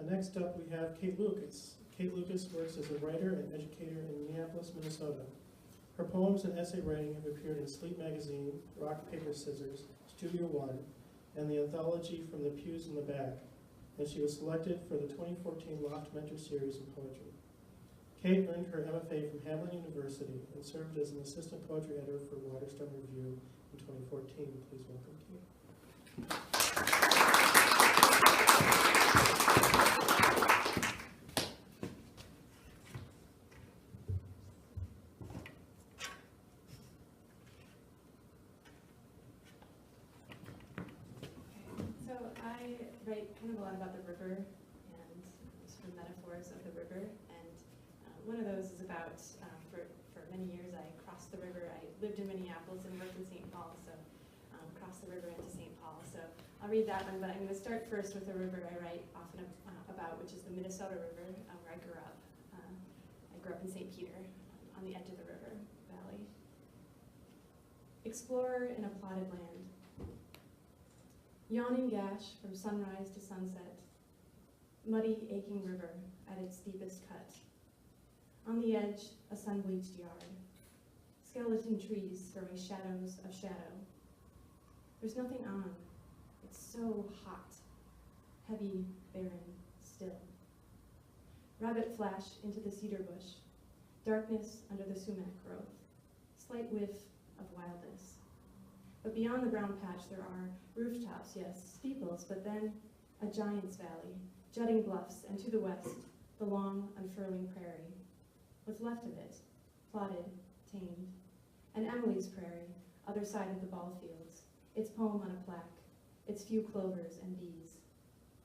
Next up, we have Kate Lucas. Kate Lucas works as a writer and educator in Minneapolis, Minnesota. Her poems and essay writing have appeared in Sleep Magazine, Rock, Paper, Scissors, Studio One, and the anthology From the Pews in the Back, and she was selected for the 2014 Loft Mentor Series in Poetry. Kate earned her MFA from Hamline University and served as an assistant poetry editor for Waterstone Review in 2014. Please welcome Kate. So I write kind of a lot about the river and sort of metaphors of the river. One of those is about, for many years I crossed the river. I lived in Minneapolis and worked in St. Paul, so crossed the river into St. Paul. So I'll read that one, but I'm going to start first with the river I write often about, which is the Minnesota River, where I grew up. I grew up in St. Peter, on the edge of the river valley. Explorer in a plotted land. Yawning gash from sunrise to sunset. Muddy, aching river at its deepest cut. On the edge, a sun-bleached yard. Skeleton trees throwing shadows of shadow. There's nothing on. It's so hot. Heavy, barren, still. Rabbit flash into the cedar bush. Darkness under the sumac growth. Slight whiff of wildness. But beyond the brown patch there are rooftops, yes, steeples, but then a giant's valley, jutting bluffs, and to the west, the long, unfurling prairie. What's left of it, plotted, tamed. And Emily's prairie, other side of the ball fields, its poem on a plaque, its few clovers and bees.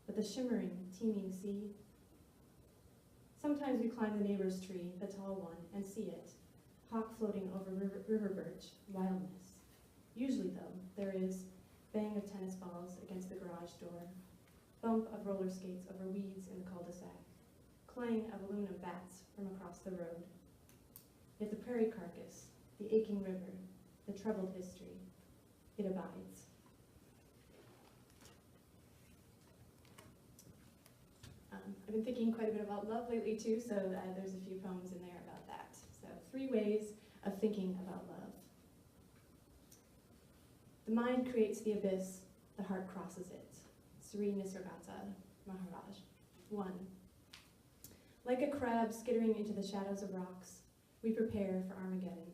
But the shimmering, teeming sea? Sometimes we climb the neighbor's tree, the tall one, and see it, hawk floating over river birch, wildness. Usually, though, there is bang of tennis balls against the garage door, bump of roller skates over weeds in the cul-de-sac, clang of aluminum bats from across the road. Yet the prairie carcass, the aching river, the troubled history, it abides. I've been thinking quite a bit about love lately too, so there's a few poems in there about that. So 3 ways of thinking about love. The mind creates the abyss, the heart crosses it. Sri Nisargadatta Maharaj. 1. Like a crab skittering into the shadows of rocks, we prepare for Armageddon.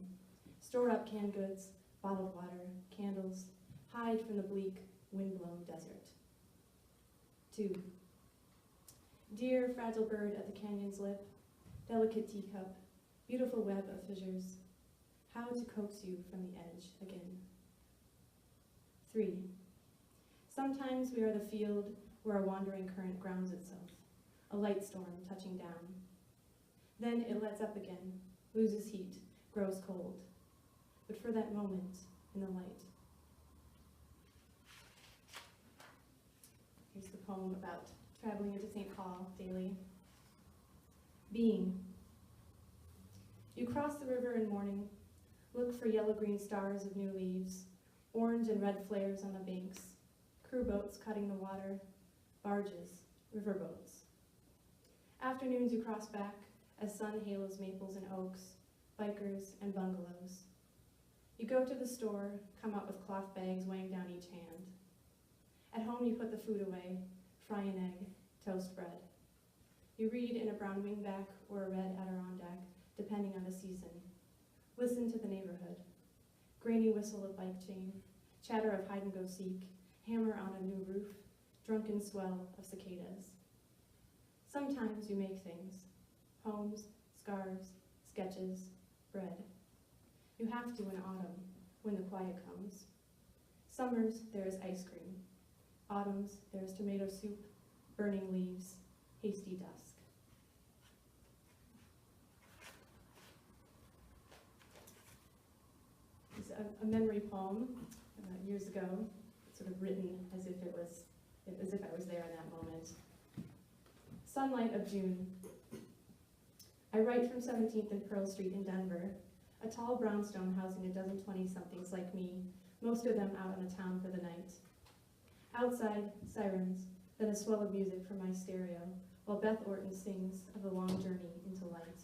Store up canned goods, bottled water, candles, hide from the bleak, wind-blown desert. 2. Dear fragile bird at the canyon's lip, delicate teacup, beautiful web of fissures, how to coax you from the edge again. 3. Sometimes we are the field where a wandering current grounds itself, a light storm touching down. Then it lets up again, loses heat, grows cold, but for that moment in the light. Here's the poem about traveling into St. Paul daily. Being. You cross the river in morning, look for yellow-green stars of new leaves, orange and red flares on the banks, crew boats cutting the water, barges, river boats. Afternoons you cross back as sun halos maples and oaks, bikers and bungalows. You go to the store, come out with cloth bags weighing down each hand. At home you put the food away, fry an egg, toast bread. You read in a brown wingback or a red Adirondack, depending on the season. Listen to the neighborhood. Grainy whistle of bike chain, chatter of hide-and-go-seek, hammer on a new roof, drunken swell of cicadas. Sometimes you make things, poems, scarves, sketches, bread. You have to in autumn, when the quiet comes. Summers, there is ice cream. Autumns, there is tomato soup, burning leaves, hasty dusk. It's a memory poem years ago, sort of written as if I was there in that moment. Sunlight of June. I write from 17th and Pearl Street in Denver, a tall brownstone housing a dozen 20-somethings like me, most of them out on the town for the night. Outside, sirens, then a swell of music from my stereo, while Beth Orton sings of the long journey into light.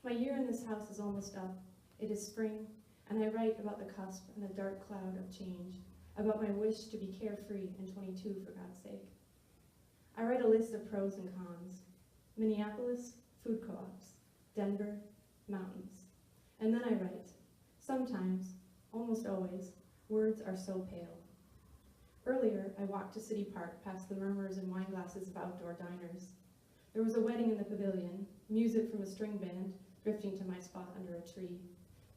My year in this house is almost up. It is spring, and I write about the cusp and the dark cloud of change, about my wish to be carefree and 22 for God's sake. I write a list of pros and cons. Minneapolis, food co-ops. Denver, mountains. And then I write, sometimes, almost always, words are so pale. Earlier, I walked to City Park past the murmurs and wine glasses of outdoor diners. There was a wedding in the pavilion, music from a string band drifting to my spot under a tree,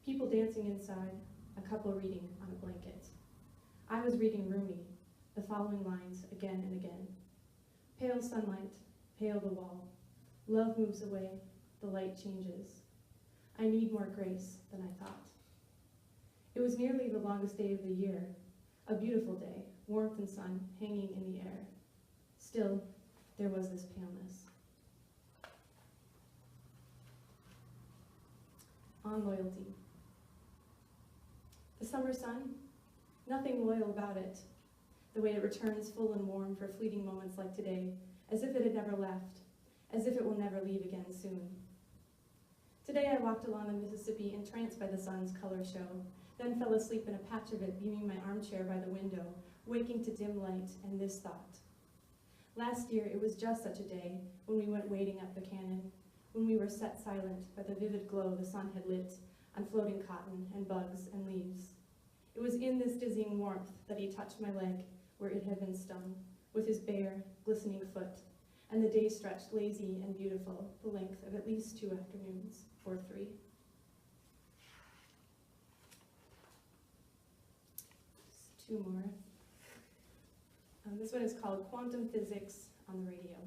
people dancing inside, a couple reading on a blanket. I was reading Rumi, the following lines again and again. Pale sunlight, pale the wall. Love moves away, the light changes. I need more grace than I thought. It was nearly the longest day of the year, a beautiful day, warmth and sun hanging in the air. Still, there was this paleness. On loyalty. The summer sun, nothing loyal about it. The way it returns full and warm for fleeting moments like today, as if it had never left, as if it will never leave again soon. Today I walked along the Mississippi entranced by the sun's color show, then fell asleep in a patch of it beaming my armchair by the window, waking to dim light and this thought. Last year it was just such a day when we went wading up the canyon, when we were set silent by the vivid glow the sun had lit on floating cotton and bugs and leaves. It was in this dizzying warmth that he touched my leg where it had been stung, with his bare, glistening foot, and the day stretched lazy and beautiful, the length of at least 2 afternoons, or 3. Just 2 more. This one is called Quantum Physics on the Radio.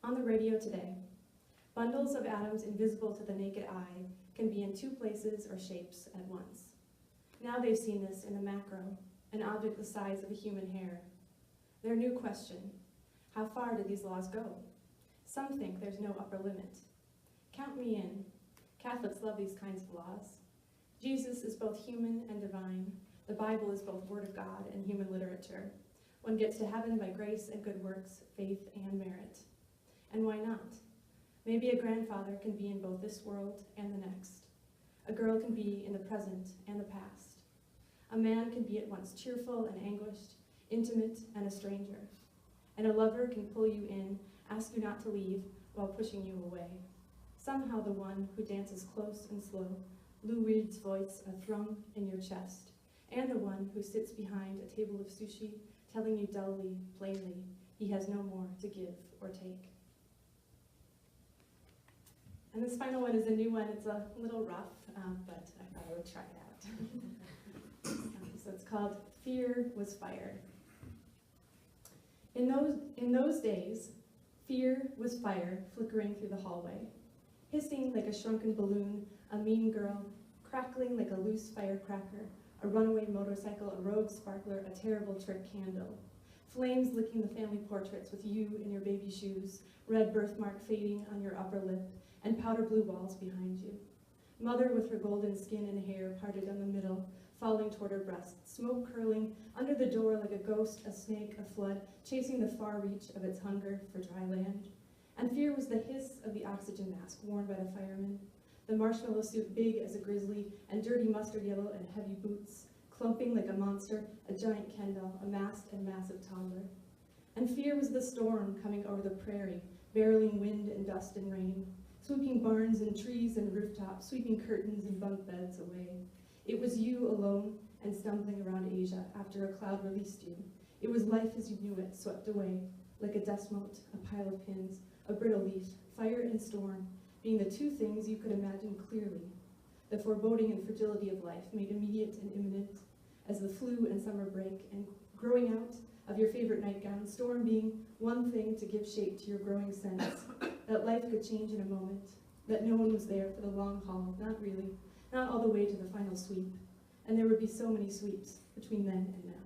On the radio today, bundles of atoms invisible to the naked eye can be in 2 places or shapes at once. Now they've seen this in a macro, an object the size of a human hair. Their new question, how far do these laws go? Some think there's no upper limit. Count me in. Catholics love these kinds of laws. Jesus is both human and divine. The Bible is both Word of God and human literature. One gets to heaven by grace and good works, faith and merit. And why not? Maybe a grandfather can be in both this world and the next. A girl can be in the present and the past. A man can be at once cheerful and anguished, intimate and a stranger. And a lover can pull you in, ask you not to leave, while pushing you away. Somehow the one who dances close and slow, Lou Reed's voice a thrum in your chest, and the one who sits behind a table of sushi, telling you dully, plainly, he has no more to give or take. And this final one is a new one. It's a little rough, but I thought I would try it out. So it's called Fear Was Fire. In those days, fear was fire flickering through the hallway, hissing like a shrunken balloon, a mean girl, crackling like a loose firecracker, a runaway motorcycle, a rogue sparkler, a terrible trick candle, flames licking the family portraits with you in your baby shoes, red birthmark fading on your upper lip, and powder blue walls behind you. Mother with her golden skin and hair parted down the middle, falling toward her breast, smoke curling under the door like a ghost, a snake, a flood, chasing the far reach of its hunger for dry land. And fear was the hiss of the oxygen mask worn by the firemen, the marshmallow suit big as a grizzly, and dirty mustard yellow and heavy boots, clumping like a monster, a giant Ken doll, a masked and massive toddler. And fear was the storm coming over the prairie, barreling wind and dust and rain, sweeping barns and trees and rooftops, sweeping curtains and bunk beds away. It was you alone and stumbling around Asia after a cloud released you. It was life as you knew it, swept away, like a dust mote, a pile of pins, a brittle leaf, fire and storm, being the 2 things you could imagine clearly. The foreboding and fragility of life made immediate and imminent as the flu and summer break, and growing out of your favorite nightgown, storm being one thing to give shape to your growing sense that life could change in a moment, that no one was there for the long haul, not really, not all the way to the final sweep, and there would be so many sweeps between then and now.